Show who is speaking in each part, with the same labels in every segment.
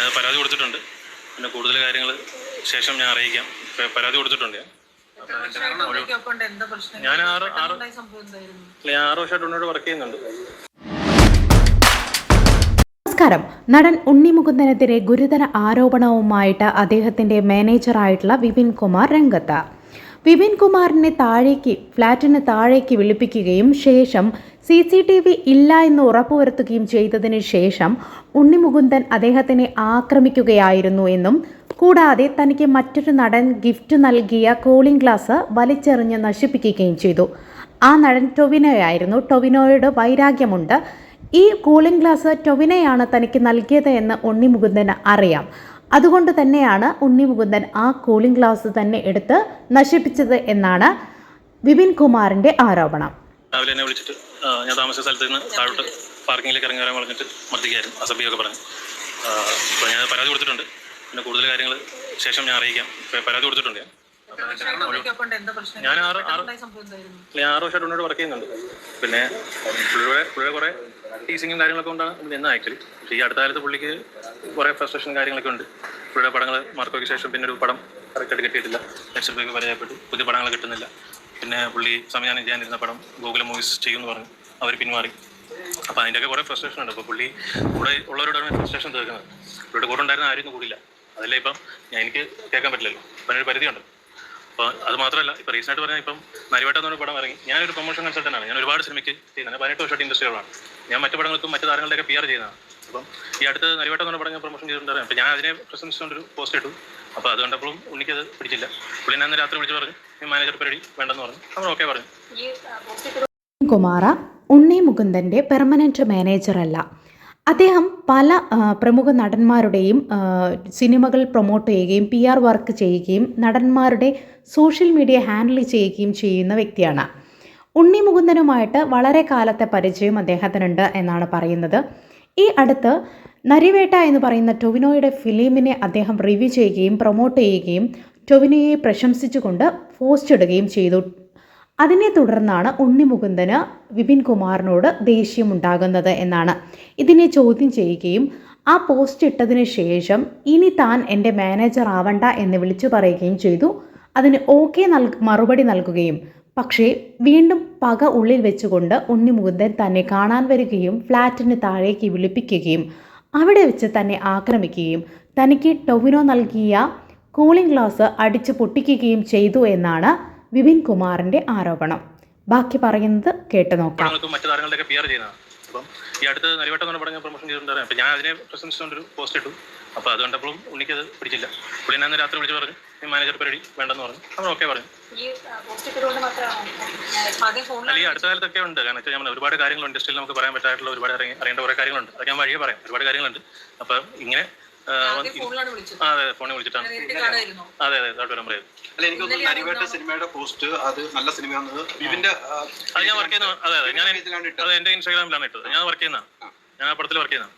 Speaker 1: ഞാൻ പരാതി കൊടുത്തിട്ടുണ്ട്. പിന്നെ കൂടുതൽ കാര്യങ്ങൾ ശേഷം ഞാൻ അറിയിക്കാം. പരാതി കൊടുത്തിട്ടുണ്ട്. ഞാൻ 6 വർഷമായിട്ട് വർക്ക് ചെയ്യുന്നുണ്ട്.
Speaker 2: നമസ്കാരം. നടൻ ഉണ്ണി മുകുന്ദനെതിരെ ഗുരുതര ആരോപണവുമായിട്ട് അദ്ദേഹത്തിന്റെ മാനേജറായിട്ടുള്ള വിപിൻ കുമാർ രംഗത്ത്. വിപിൻ കുമാറിനെ ഫ്ലാറ്റിന് താഴേക്ക് വിളിപ്പിക്കുകയും ശേഷം CCTV ഇല്ല എന്ന് ഉറപ്പുവരുത്തുകയും ചെയ്തതിന് ശേഷം ഉണ്ണി മുകുന്ദൻ അദ്ദേഹത്തിനെ ആക്രമിക്കുകയായിരുന്നു എന്നും കൂടാതെ തനിക്ക് മറ്റൊരു നടൻ ഗിഫ്റ്റ് നൽകിയ കൂളിംഗ് ഗ്ലാസ് വലിച്ചെറിഞ്ഞ് നശിപ്പിക്കുകയും ചെയ്തു. ആ നടൻ ടൊവിനോയായിരുന്നു. ടൊവിനോയോട് വൈരാഗ്യമുണ്ട്. ഈ കൂളിംഗ് ഗ്ലാസ് ടൊവിനോയാണ് തനിക്ക് നൽകിയത് എന്ന് ഉണ്ണി മുകുന്ദന് അറിയാം. അതുകൊണ്ട് തന്നെയാണ് ഉണ്ണി മുകുന്ദൻ ആ കൂളിംഗ് ഗ്ലാസ് തന്നെ എടുത്ത് നശിപ്പിച്ചത് എന്നാണ് വിപിൻ കുമാറിന്റെ ആരോപണം.
Speaker 1: രാവിലെ എന്നെ വിളിച്ചിട്ട് ഞാൻ താമസിച്ച സ്ഥലത്ത് നിന്ന് താഴോട്ട് പാർക്കിങ്ങിലേക്ക് ഇറങ്ങി വരാൻ പറഞ്ഞിട്ട് മർദ്ദിക്കായിരുന്നു, അസഭ്യമൊക്കെ പറഞ്ഞു. അപ്പോൾ ഞാൻ പരാതി കൊടുത്തിട്ടുണ്ട്. പിന്നെ കൂടുതൽ കാര്യങ്ങൾ ശേഷം ഞാൻ അറിയിക്കാം. പരാതി കൊടുത്തിട്ടുണ്ട്. ഞാൻ 6 വർഷമായിട്ട് വർക്ക് ചെയ്യുന്നുണ്ട്. പിന്നെ പുള്ളിയുടെ കുറേ ടീസിങ്ങും കാര്യങ്ങളൊക്കെ കൊണ്ടാണ് നിന്ന് ആക്ച്വലി. പക്ഷേ ഈ അടുത്ത കാലത്ത് പുള്ളിക്ക് കുറേ ഫ്രസ്ട്രേഷൻ കാര്യങ്ങളൊക്കെ ഉണ്ട്. പുള്ളിയുടെ പടങ്ങൾ മാർക്കോയ്ക്ക് ശേഷം പിന്നെ ഒരു പടം കറക്റ്റായിട്ട് കിട്ടിയിട്ടില്ല. നെക്സ്റ്റ് പേക്ക് പരാജയപ്പെട്ടു. പുതിയ പടങ്ങൾ കിട്ടുന്നില്ല. പിന്നെ പുള്ളി സംവിധാനം ചെയ്യാനിരുന്ന പടം ഗൂഗിൾ മൂവീസ് ചെയ്യുമെന്ന് പറഞ്ഞു, അവർ പിന്മാറി. അപ്പോൾ അതിൻ്റെയൊക്കെ കുറേ ഫ്രസ്ട്രേഷൻ ഉണ്ട്. അപ്പോൾ പുള്ളി കൂടെ ഉള്ളവരോടാണ് ഫ്രസ്ട്രേഷൻ തീർക്കുന്നത്. പുള്ളിയുടെ കൂടെ ഉണ്ടായിരുന്ന ആരും കൂടില്ല. അതല്ലേ ഇപ്പം എനിക്ക് കേൾക്കാൻ പറ്റില്ലല്ലോ. അപ്പം അതിനൊരു പരിധിയുണ്ട്. അപ്പോൾ അത് മാത്രമല്ല, ഇപ്പോൾ റീസെൻ്റായിട്ട് പറഞ്ഞാൽ ഇപ്പം നരിവേട്ടം എന്നൊരു പടം ഇറങ്ങി. ഞാനൊരു പ്രൊമോഷൻ കൺസൾട്ടൻ്റാണ്. ഞാൻ ഒരുപാട് സിനിമയ്ക്ക് ചെയ്യുന്നത്. 18 വർഷമായിട്ട് ഇൻഡസ്ട്രികളാണ്. ഞാൻ മറ്റു പടങ്ങൾക്കും മറ്റു താരങ്ങളുടെയൊക്കെ PR ചെയ്യുന്നതാണ്. അപ്പം ഈ അടുത്ത് നരിവേട്ടം എന്നൊരു പടം ഞാൻ പ്രൊമോഷൻ ചെയ്തിട്ടുണ്ടായിരുന്നു. അപ്പോൾ ഞാൻ അതിനെ പ്രശംസിച്ചുകൊണ്ടൊരു പോസ്റ്റ് ഇട്ടു. അപ്പോൾ അത് കണ്ടപ്പോഴും ഉണ്ണിക്കത് പിടിച്ചില്ല. പുള്ളി ഞാൻ രാത്രി വിളിച്ച് പറഞ്ഞു, മാനേജർ പരിപാടി വേണ്ടെന്ന് പറഞ്ഞു. നമ്മൾ ഓക്കെ പറഞ്ഞു.
Speaker 2: കുമാർ ഉണ്ണി മുകുന്ദന്റെ പെർമനന്റ് മാനേജറല്ല. അദ്ദേഹം പല പ്രമുഖ നടന്മാരുടെയും സിനിമകൾ പ്രൊമോട്ട് ചെയ്യുകയും PR വർക്ക് ചെയ്യുകയും നടന്മാരുടെ സോഷ്യൽ മീഡിയ ഹാൻഡിൽ ചെയ്യുകയും ചെയ്യുന്ന വ്യക്തിയാണ്. ഉണ്ണി മുകുന്ദനുമായിട്ട് വളരെ കാലത്തെ പരിചയം അദ്ദേഹത്തിനുണ്ട് എന്നാണ് പറയുന്നത്. ഈ അടുത്ത് നരിവേട്ട എന്ന് പറയുന്ന ടൊവിനോയുടെ ഫിലിമിനെ അദ്ദേഹം റിവ്യൂ ചെയ്യുകയും പ്രൊമോട്ട് ചെയ്യുകയും ടൊവിനോയെ പ്രശംസിച്ചുകൊണ്ട് പോസ്റ്റ് ഇടുകയും ചെയ്തു. അതിനെ തുടർന്നാണ് ഉണ്ണി മുകുന്ദന് വിപിൻ കുമാറിനോട് ദേഷ്യമുണ്ടാകുന്നത് എന്നാണ്. ഇതിനെ ചോദ്യം ചെയ്യുകയും ആ പോസ്റ്റ് ഇട്ടതിന് ശേഷം ഇനി താൻ എൻ്റെ മാനേജർ ആവണ്ട എന്ന് വിളിച്ചു പറയുകയും ചെയ്തു. അതിന് മറുപടി നൽകുകയും പക്ഷേ വീണ്ടും പക ഉള്ളിൽ വെച്ചുകൊണ്ട് ഉണ്ണി മുകുന്ദൻ തന്നെ കാണാൻ വരികയും ഫ്ലാറ്റിന് താഴേക്ക് വിളിപ്പിക്കുകയും അവിടെ വെച്ച് തന്നെ ആക്രമിക്കുകയും തനിക്ക് ടൊവിനോ നൽകിയ കൂളിംഗ് ഗ്ലാസ് അടിച്ചു പൊട്ടിക്കുകയും ചെയ്തു എന്നാണ് വിപിൻ കുമാറിന്റെ ആരോപണം. ബാക്കി പറയുന്നത് കേട്ടു നോക്കാം.
Speaker 1: മറ്റു താരങ്ങളുടെയൊക്കെ PR ചെയ്യുന്നതാണ്. അപ്പം ഈ അടുത്ത് നരിവേട്ടം എന്ന് പറഞ്ഞ പ്രൊമോഷൻ ചെയ്തിട്ടുണ്ടായിരുന്നു. അപ്പോൾ ഞാൻ അതിനെ പ്രശംസിച്ചുകൊണ്ടൊരു പോസ്റ്റ് ഇട്ടു. അപ്പോൾ അത് കണ്ടപ്പോഴും ഉണ്ണിക്കത് പിടിച്ചില്ല. പുള്ളി ഞാൻ രാത്രി വിളിച്ച് പറഞ്ഞു, മാനേജർ പരിപാടി വേണ്ടെന്ന് പറഞ്ഞു. നമ്മൾ ഓക്കെ പറഞ്ഞു. അല്ല, ഈ അടുത്ത കാലത്തൊക്കെ ഉണ്ട്. കാരണം വെച്ചാൽ നമ്മൾ ഒരുപാട് കാര്യങ്ങൾ ഇൻഡസ്ട്രിയിൽ നമുക്ക് പറയാൻ പറ്റായിട്ടുള്ള ഒരുപാട് അറിയേണ്ട കുറേ കാര്യങ്ങളുണ്ട്. അതൊക്കെ ഞാൻ വഴിയെ പറയാം. ഒരുപാട് കാര്യങ്ങളുണ്ട്. അപ്പം ഇങ്ങനെ അതെ ഫോണിൽ വിളിച്ചിട്ടാണ്. അതെ വരാൻ പറയുന്നത്.
Speaker 3: അല്ല, എനിക്ക് നരിവേട്ട സിനിമയുടെ പോസ്റ്റ് അത് നല്ല സിനിമയാണ്. വിപിന്റെ
Speaker 1: അത് ഞാൻ വർക്ക് ചെയ്യുന്ന അത് എന്റെ ഇൻസ്റ്റാഗ്രാമിലാണ് ഇട്ടത്. ഞാൻ വർക്ക് ചെയ്യുന്ന ഞാൻ ആ പടത്തിൽ വർക്ക് ചെയ്യുന്ന.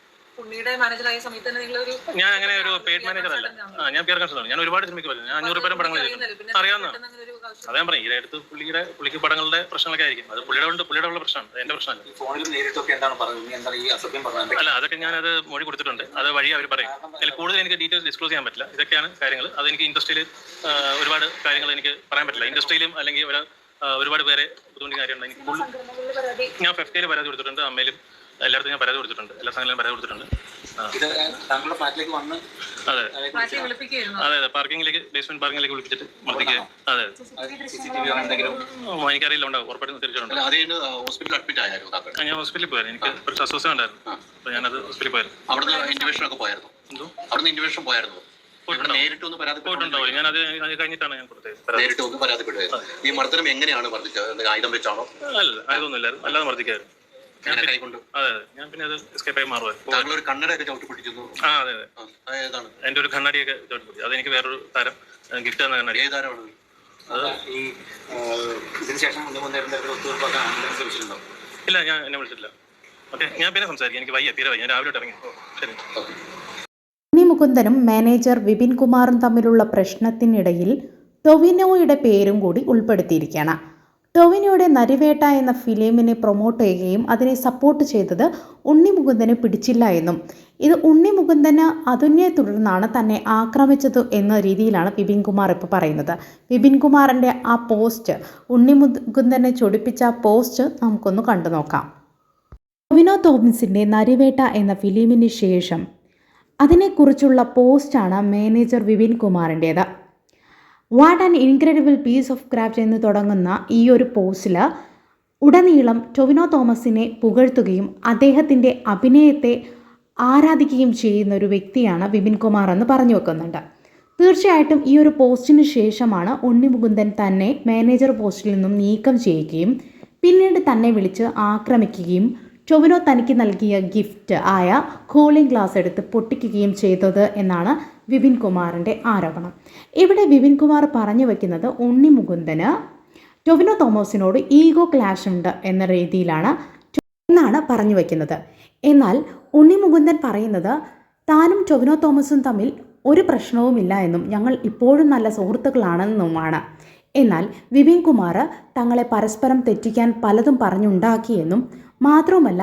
Speaker 1: ഞാൻ അങ്ങനെ ഒരു പെയ്ഡ് മാനേജർ അല്ല. ഞാൻ PR കൺസൾട്ടന്റ്. ഞാൻ ഒരുപാട് സിനിമയ്ക്ക് വരുന്നത്. ഞാൻ 500 പേരും പടങ്ങൾ ചെയ്തിട്ടുണ്ട്. അറിയാവുന്ന അതേ പറയും. ഈ അടുത്ത് പുള്ളിക്ക് പടങ്ങളുടെ പ്രശ്നങ്ങളൊക്കെ ആയിരിക്കും. അത് പുള്ളിയുടെ ഉള്ള പ്രശ്നമാണ്, എന്റെ പ്രശ്നമല്ല. അല്ല, അതൊക്കെ ഞാനത് മൊഴി കൊടുത്തിട്ടുണ്ട്. അത് വഴി അവർ പറയും. അതിൽ കൂടുതൽ എനിക്ക് ഡീറ്റെയിൽസ് ഡിസ്ക്ലോസ് ചെയ്യാൻ പറ്റില്ല. ഇതൊക്കെയാണ് കാര്യങ്ങൾ. അതെനിക്ക് ഇൻഡസ്ട്രിയിൽ ഒരുപാട് കാര്യങ്ങൾ എനിക്ക് പറയാൻ പറ്റില്ല. ഇൻഡസ്ട്രിയിലും അല്ലെങ്കിൽ ഒരുപാട് പേരെ ബുദ്ധിമുട്ടിയ കാര്യമുണ്ട്. എനിക്ക് ഞാൻ FFK പരാതി കൊടുത്തിട്ടുണ്ട്. അമ്മയിലും എല്ലായിടത്തും ഞാൻ പരാതി കൊടുത്തിട്ടുണ്ട്. എല്ലാ സ്ഥലങ്ങളിലും പരാതി കൊടുത്തിട്ടുണ്ട്. അതെ പാർക്കിങ്ങിലേക്ക്, ബേസ്മെന്റ് പാർക്കിങ്ങിലേക്ക് വിളിപ്പിച്ചിട്ട് മർദ്ദിക്കുക. അതെ എനിക്കറിയില്ല, ഉണ്ടാവും, ഉറപ്പായിട്ടും തിരിച്ചിട്ടുണ്ട്. ഞാൻ ഹോസ്പിറ്റലിൽ പോയായിരുന്നു. എനിക്ക് കുറച്ച് അസ്വസ്ഥ ഉണ്ടായിരുന്നു. അപ്പോൾ ഞാനത് ഹോസ്പിറ്റലിൽ പോയായിരുന്നു. പോയിട്ടുണ്ടോ? ഞാൻ അത് കഴിഞ്ഞിട്ടാണ് ഞാൻ കൊടുത്തത്.
Speaker 3: ഈ മർദ്ദനം എങ്ങനെയാണ് മർദ്ദിച്ചത്? ആയുധം വെച്ചാണോ?
Speaker 1: അല്ല, ആയുധമൊന്നും ഇല്ലായിരുന്നു. അല്ലാതെ മർദ്ദിക്കായിരുന്നു. അതെ ഞാൻ പിന്നെ അത് എസ്കേപ്പ് ആയി മാറുമായിരുന്നു. എന്റെ ഒരു കണ്ണാടിയൊക്കെ ചവിട്ടിപ്പിടിച്ചു. അതെനിക്ക് വേറൊരു താരം ഗിഫ്റ്റ് തന്ന കണ്ണാടി. ഇല്ല, ഞാൻ എന്നെ വിളിച്ചിട്ടില്ല. ഓക്കെ, ഞാൻ പിന്നെ സംസാരിക്കാം. എനിക്ക് വയ്യ, തീരെ വയ്യ. ഞാൻ രാവിലെ ഇറങ്ങി. ശരി.
Speaker 2: ഉണ്ണി മുകുന്ദനും മാനേജർ വിപിൻ കുമാറും തമ്മിലുള്ള പ്രശ്നത്തിനിടയിൽ ടൊവിനോയുടെ പേരും കൂടി ഉൾപ്പെടുത്തിയിരിക്കുകയാണ്. ടൊവിനോയുടെ നരിവേട്ട എന്ന ഫിലിമിനെ പ്രൊമോട്ട് ചെയ്യുകയും അതിനെ സപ്പോർട്ട് ചെയ്തത് ഉണ്ണി മുകുന്ദനെ പിടിച്ചില്ല എന്നും ഇത് ഉണ്ണി മുകുന്ദന് അതിനെ തുടർന്നാണ് തന്നെ ആക്രമിച്ചത് എന്ന രീതിയിലാണ് വിപിൻ കുമാർ ഇപ്പോൾ പറയുന്നത്. വിപിൻ കുമാറിൻ്റെ ആ പോസ്റ്റ്, ഉണ്ണി മുകുന്ദനെ ചൊടിപ്പിച്ച പോസ്റ്റ് നമുക്കൊന്ന് കണ്ടു നോക്കാം. ടൊവിനോ തോമസിൻ്റെ നരിവേട്ട എന്ന ഫിലിമിന് ശേഷം അതിനെക്കുറിച്ചുള്ള പോസ്റ്റാണ് മാനേജർ വിപിൻ കുമാറിൻ്റേത്. What an incredible piece of craft എന്ന് തുടങ്ങുന്ന ഈ ഒരു പോസ്റ്റിൽ ഉടനീളം ടൊവിനോ തോമസിനെ പുകഴ്ത്തുകയും അദ്ദേഹത്തിൻ്റെ അഭിനയത്തെ ആരാധിക്കുകയും ചെയ്യുന്ന ഒരു വ്യക്തിയാണ് വിപിൻ കുമാർ എന്ന് പറഞ്ഞു വെക്കുന്നുണ്ട്. തീർച്ചയായിട്ടും ഈ ഒരു പോസ്റ്റിന് ശേഷമാണ് ഉണ്ണി മുകുന്ദൻ തന്നെ മാനേജർ പോസ്റ്റിൽ നിന്നും നീക്കം ചെയ്യുകയും പിന്നീട് തന്നെ വിളിച്ച് ആക്രമിക്കുകയും ടൊവിനോ തനിക്ക് നൽകിയ ഗിഫ്റ്റ് ആയ കൂളിംഗ് ഗ്ലാസ് എടുത്ത് പൊട്ടിക്കുകയും ചെയ്തത് എന്നാണ് വിപിൻ കുമാറിൻ്റെ ആരോപണം. ഇവിടെ വിപിൻ കുമാർ പറഞ്ഞു വയ്ക്കുന്നത് ഉണ്ണി മുകുന്ദന് ടൊവിനോ തോമസിനോട് ഈഗോ ക്ലാഷ് ഉണ്ട് എന്ന രീതിയിലാണ് എന്നാണ് പറഞ്ഞു വയ്ക്കുന്നത്. എന്നാൽ ഉണ്ണി മുകുന്ദൻ പറയുന്നത് താനും ടൊവിനോ തോമസും തമ്മിൽ ഒരു പ്രശ്നവുമില്ല എന്നും ഞങ്ങൾ ഇപ്പോഴും നല്ല സുഹൃത്തുക്കളാണെന്നുമാണ്. എന്നാൽ വിപിൻ കുമാർ തങ്ങളെ പരസ്പരം തെറ്റിക്കാൻ പലതും പറഞ്ഞുണ്ടാക്കിയെന്നും മാത്രവുമല്ല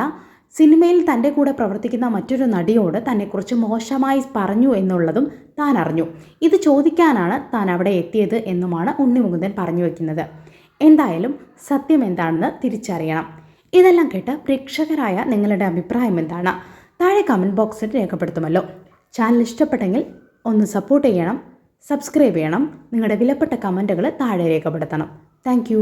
Speaker 2: സിനിമയിൽ തൻ്റെ കൂടെ പ്രവർത്തിക്കുന്ന മറ്റൊരു നടിയോട് തന്നെക്കുറിച്ച് മോശമായി പറഞ്ഞു എന്നുള്ളതും താൻ അറിഞ്ഞു. ഇത് ചോദിക്കാനാണ് താൻ അവിടെ എത്തിയത് എന്നുമാണ് ഉണ്ണി മുകുന്ദൻ പറഞ്ഞു വയ്ക്കുന്നത്. എന്തായാലും സത്യം എന്താണെന്ന് തിരിച്ചറിയണം. ഇതെല്ലാം കേട്ട് പ്രേക്ഷകരായ നിങ്ങളുടെ അഭിപ്രായം എന്താണ്? താഴെ കമൻറ്റ് ബോക്സിൽ രേഖപ്പെടുത്തുമല്ലോ. ചാനൽ ഇഷ്ടപ്പെട്ടെങ്കിൽ ഒന്ന് സപ്പോർട്ട് ചെയ്യണം, സബ്സ്ക്രൈബ് ചെയ്യണം. നിങ്ങളുടെ വിലപ്പെട്ട കമൻറ്റുകൾ താഴെ രേഖപ്പെടുത്തണം. താങ്ക്